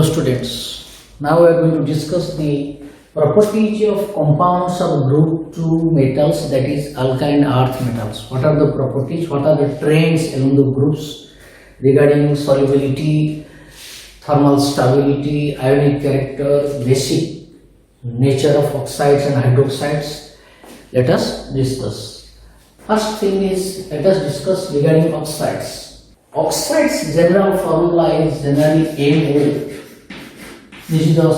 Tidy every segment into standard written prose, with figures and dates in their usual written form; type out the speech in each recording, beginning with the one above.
Hello students, now we are going to discuss the properties of compounds of group 2 metals, that is alkaline earth metals. What are the properties, what are the trends along the groups regarding solubility, thermal stability, ionic character, basic nature of oxides and hydroxides? Let us discuss. First thing is, let us discuss regarding oxides. Oxides general formula is generally MO. This is the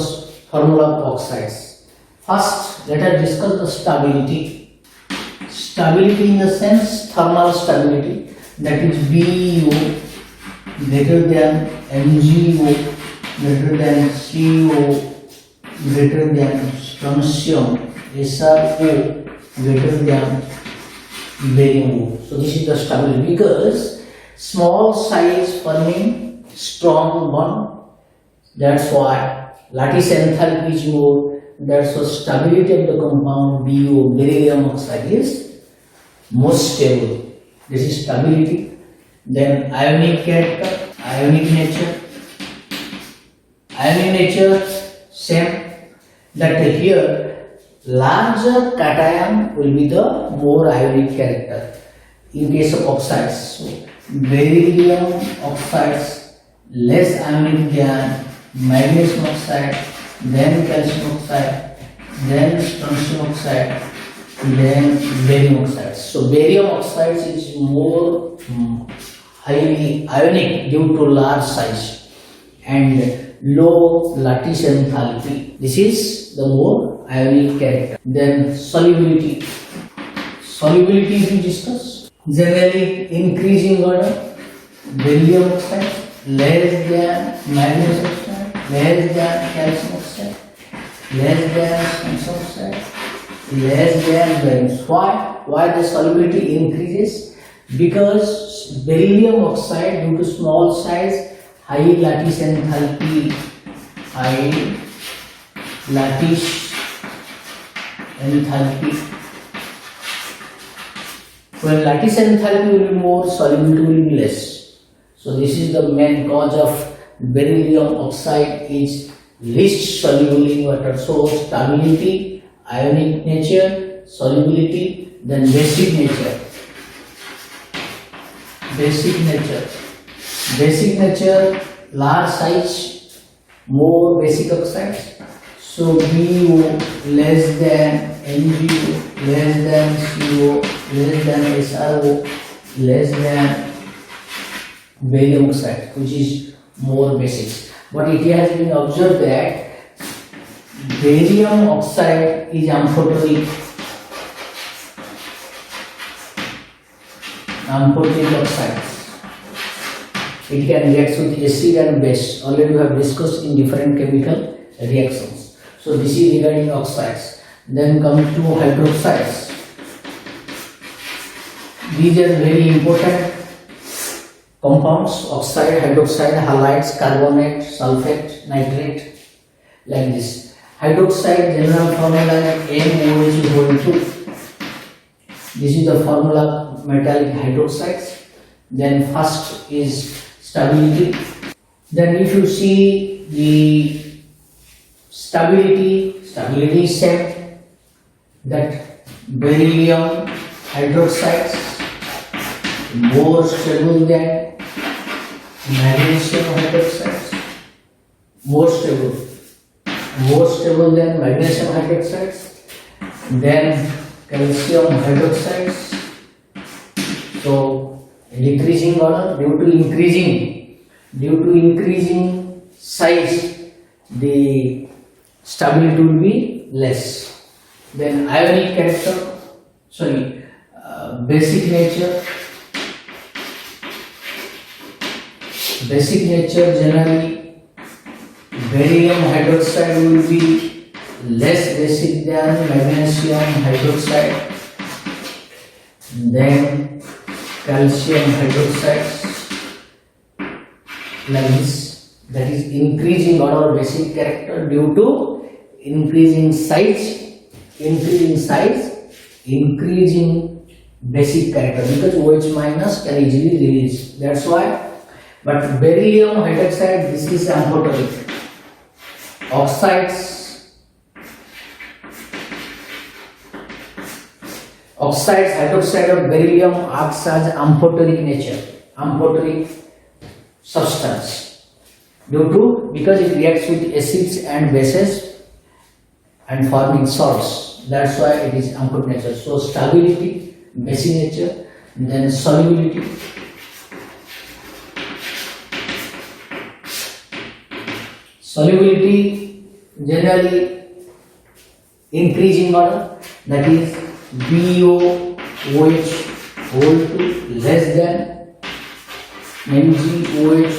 formula of oxides. First, let us discuss the stability. Stability in the sense thermal stability, that is BeO greater than MgO greater than CO greater than strontium SrO greater than barium. So this is the stability, because small size forming strong bond. That's why lattice enthalpy is more. That's the stability of the compound BeO, beryllium oxide, is most stable. This is stability. Then ionic character, ionic nature. Ionic nature, same. That here larger cation will be the more ionic character in case of oxides. So beryllium oxides less ionic than magnesium oxide, then calcium oxide, then strontium oxide, then barium oxide. So barium oxide is more highly ionic due to large size and low lattice enthalpy. This is the more ionic character. Then solubility. Solubility we discuss. Generally increasing order. Beryllium oxide less than magnesium oxide, less than calcium oxide, less than strontium oxide, less than barium. Why the solubility increases? Because beryllium oxide, due to small size, high lattice enthalpy, high lattice enthalpy. When lattice enthalpy will be more, solubility will be less. So this is the main cause of beryllium oxide is least soluble in water. So stability, ionic nature, solubility, then basic nature. Basic nature. Basic nature, large size, more basic oxides. So BeO less than MgO, less than CO, less than SrO, less than barium oxide, which is more basic. But it has been observed that barium oxide is amphoteric. Amphoteric oxides. It can react with acid and base. Already we have discussed in different chemical reactions. So this is regarding oxides. Then come to hydroxides. These are very important compounds: oxide, hydroxide, halides, carbonate, sulfate, nitrate, like this. Hydroxide general formula is MOH2. This is the formula of metallic hydroxides. Then first is stability. Then if you see the stability is same, that beryllium hydroxides more stable than magnesium hydroxides, more stable than magnesium hydroxides, then calcium hydroxides. So decreasing order due to increasing size, the stability will be less. Then ionic character, basic nature. Basic nature, generally beryllium hydroxide will be less basic than magnesium hydroxide, then calcium hydroxides, like this. That is increasing order basic character due to increasing size, increasing basic character, because OH minus can easily release. That's why. But beryllium hydroxide, this is amphoteric. Oxides, hydroxide of beryllium acts as amphoteric nature, amphoteric substance, because it reacts with acids and bases and forming salts. That's why it is amphoteric nature. So stability, basic nature, then solubility. Solubility generally increasing order, that is BOOH whole 2 less than MgOH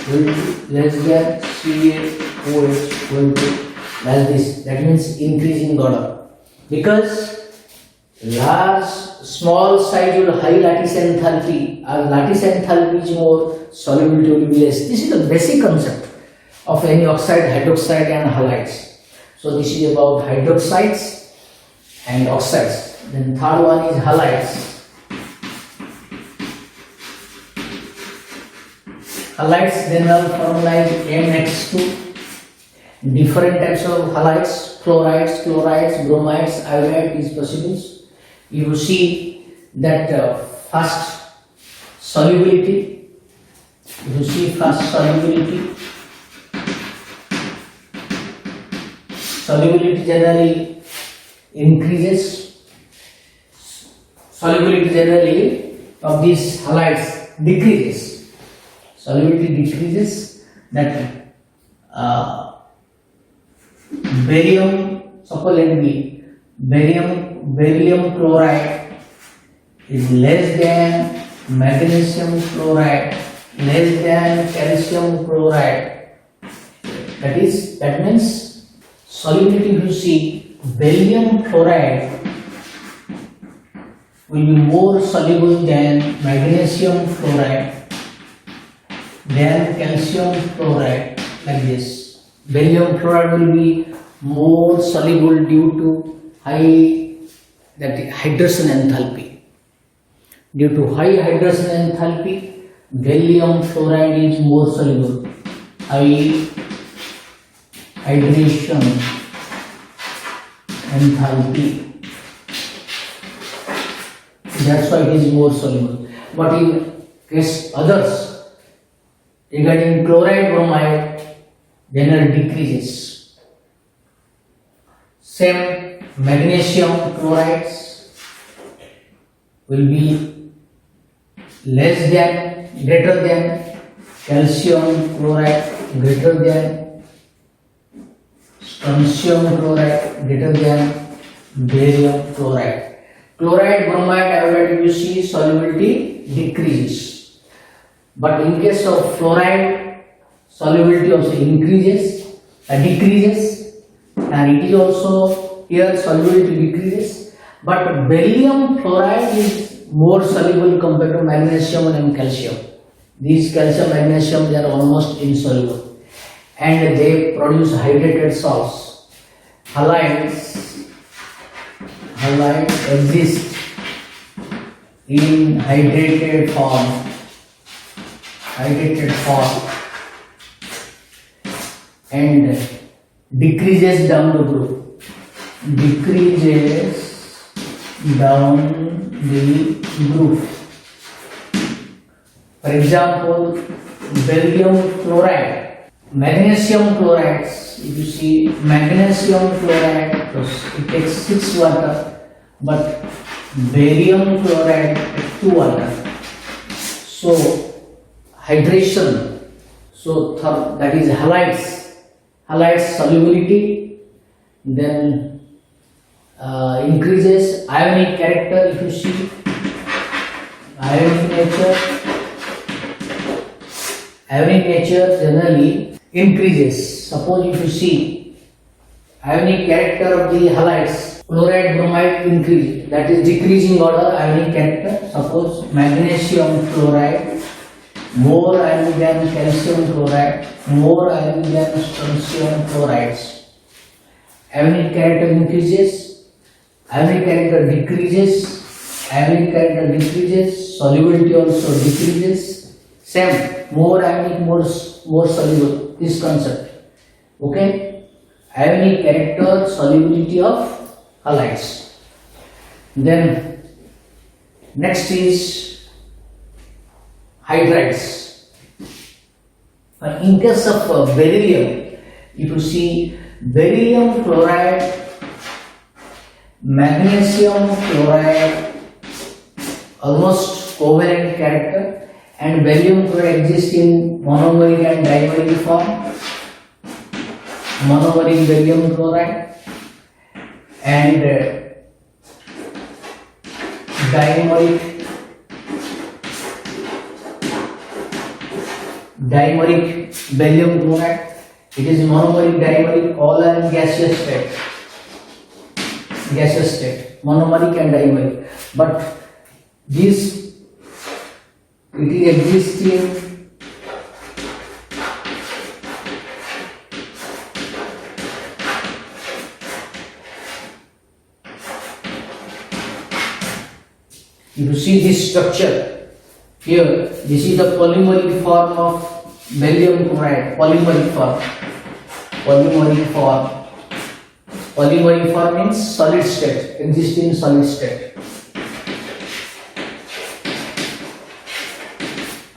whole 2 less than CaOH whole 2, like this. That means increasing order, because small size or high lattice enthalpy, or lattice enthalpy is more, solubility will be less. This is the basic concept of any oxide, hydroxide and halides. So this is about hydroxides and oxides. Then third one is halides. Halides general formula is MX2. Different types of halides, fluorides, chlorides, bromides, iodide is possible. You see that first solubility. Solubility generally increases. Solubility generally of these halides decreases. Solubility decreases. That barium, suppose let it be beryllium chloride is less than magnesium chloride, less than calcium chloride. That means solubility, you see, beryllium chloride will be more soluble than magnesium chloride, than calcium chloride, like this. Beryllium chloride will be more soluble due to high hydration enthalpy. Due to high hydration enthalpy, beryllium fluoride is more soluble. High hydration enthalpy. That's why it is more soluble. But in case others, regarding chloride, bromide, generally decreases. Same magnesium chlorides will be greater than calcium chloride, greater than strontium chloride, greater than barium chloride. Chloride, bromide, iodide, you see solubility decreases. But in case of fluoride, solubility also decreases, and it is also here solubility decreases. But beryllium fluoride is more soluble compared to magnesium and calcium. These calcium, magnesium, they are almost insoluble, and they produce hydrated salts. Halides exist in hydrated form, and decreases down the group, For example, beryllium fluoride, magnesium chlorides. If you see magnesium chloride, it takes 6 water. But barium chloride 2 water. So hydration. So that is halides solubility, then increases ionic character. If you see ionic nature generally increases. Suppose if you see ionic character of the halides, chloride, bromide increase, that is decreasing order ionic character. Suppose magnesium chloride, more ionic than calcium chloride, more ionic than strontium chlorides. Ionic character increases, ionic character decreases, solubility also decreases. Same, more ionic, more soluble. This concept. Okay. ionic character, solubility of halides. Then next is hydrides. In case of beryllium, if you see beryllium chloride, magnesium chloride, almost covalent character, and beryllium chloride exists in monomeric and dimeric form. Monomeric beryllium chloride and dimeric beryllium chloride. It is monomeric, dimeric, all are in gaseous state. Gaseous state, monomeric and dimeric. But this it exists in if you see this structure here, this is the polymeric form of beryllium chloride, polymeric form. Polymeric form means solid state, exists in solid state.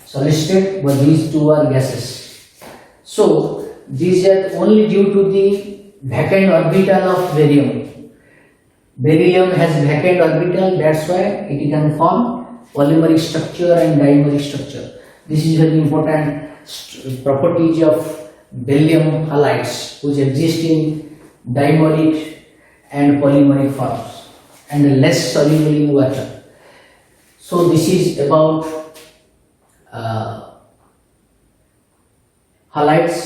Solid state, but these two are gases. So these are only due to the vacant orbital of barium. Beryllium has vacant orbital, that's why it can form polymeric structure and dimeric structure. This is very important properties of beryllium halides, which exist in dimeric and polymeric forms and less soluble in water. So this is about halides,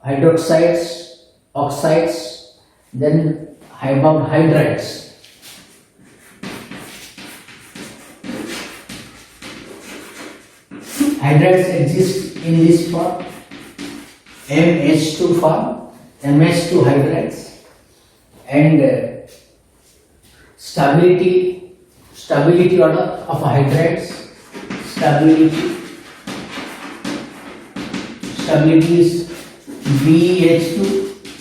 hydroxides, oxides, then about hydrides. Hydrides exist in this form, MH2 form, MH2 hydrides, and stability order of hydrides. Stability is BH2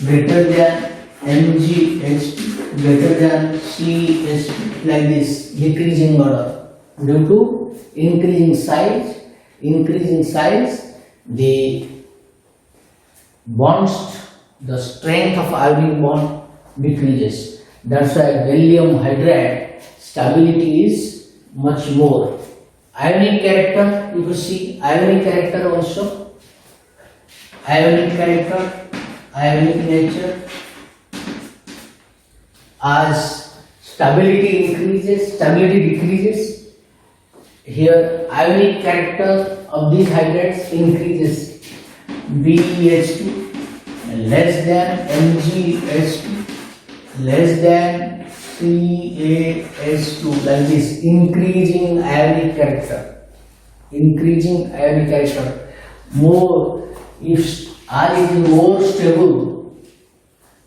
greater than MgH2 greater than CH2, like this, decreasing order due to increasing size, the bonds, the strength of ionic bond decreases. That's why beryllium hydride stability is much more. Ionic character, you will see ionic character also. Ionic character, ionic nature. As stability decreases, here ionic character of these hydrides increases. BH2 less than MgH2 less than CaH2, like this, increasing ionic character. More, if R is more stable,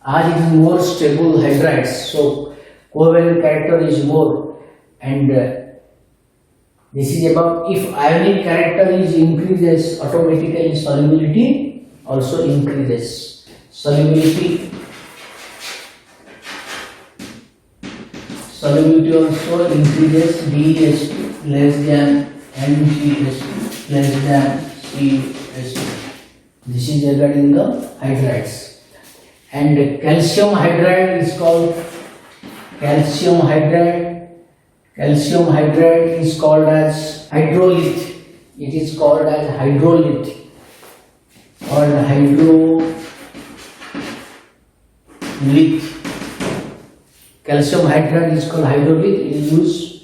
hydrides, so covalent character is more, and this is about if ionic character is increases, automatically solubility also increases. Solubility also increases. BH2 less than MgH2 less than CH2. This is regarding the hydrides. And calcium hydride is called calcium hydride is called as hydrolith. It is called as hydrolith or hydrolith. Calcium hydride is called hydrolith. It is used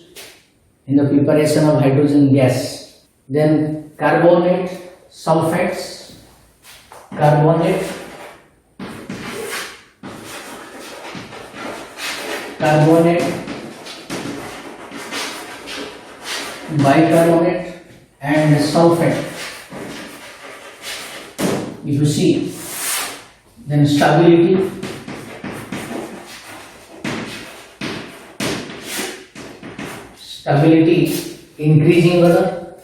in the preparation of hydrogen gas. Then carbonate, sulfates, carbonate, bicarbonate and sulfate. If you see, then stability, increasing order,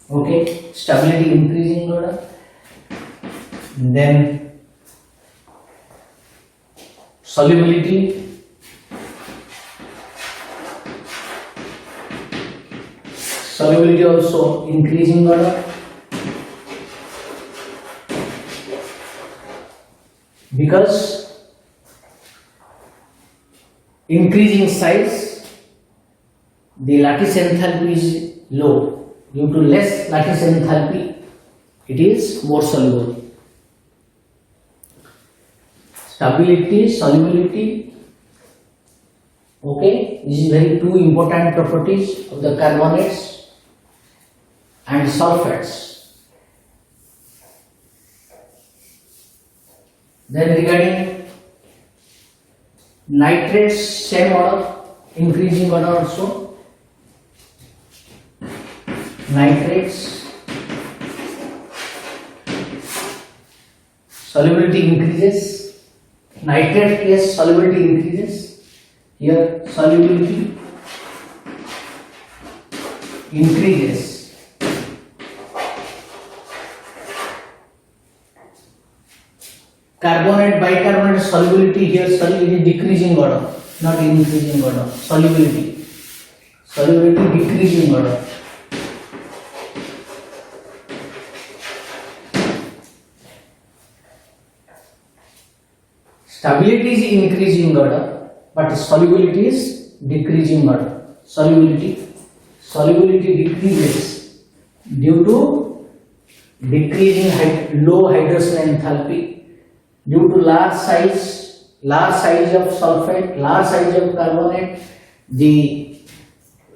Okay, stability increasing order. Then solubility. Solubility also increasing order. Because increasing size, the lattice enthalpy is low. Due to less lattice enthalpy, it is more soluble. Stability, solubility. Okay, this is very two important properties of the carbonates and sulfates. Then regarding nitrates, same order, increasing order also. Nitrates, solubility increases. Nitrate case, solubility increases. Here solubility increases. Carbonate, bicarbonate solubility, here solubility decreasing order, not increasing order. Solubility decreasing order. Stability is increasing order, but solubility is decreasing order. Solubility decreases due to decreasing low hydrogen enthalpy. Due to large size of sulfate, large size of carbonate, the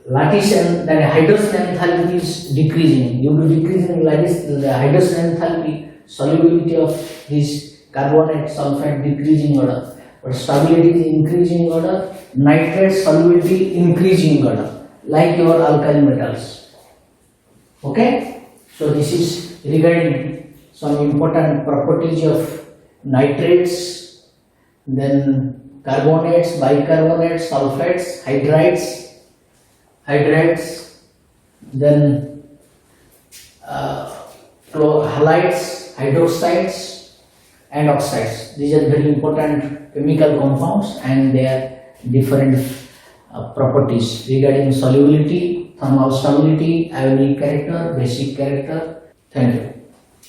lattice and the hydrogen enthalpy is decreasing. Due to decreasing lattice, the hydrogen enthalpy, solubility of this carbonate, sulfate decreasing order, but stability is increasing order. Nitrate solubility increasing order, like your alkali metals. Okay, so this is regarding some important properties of nitrates, then carbonates, bicarbonates, sulfates, hydrides, then halides, hydroxides and oxides. These are very important chemical compounds and their different properties regarding solubility, thermal stability, ionic character, basic character. Thank you.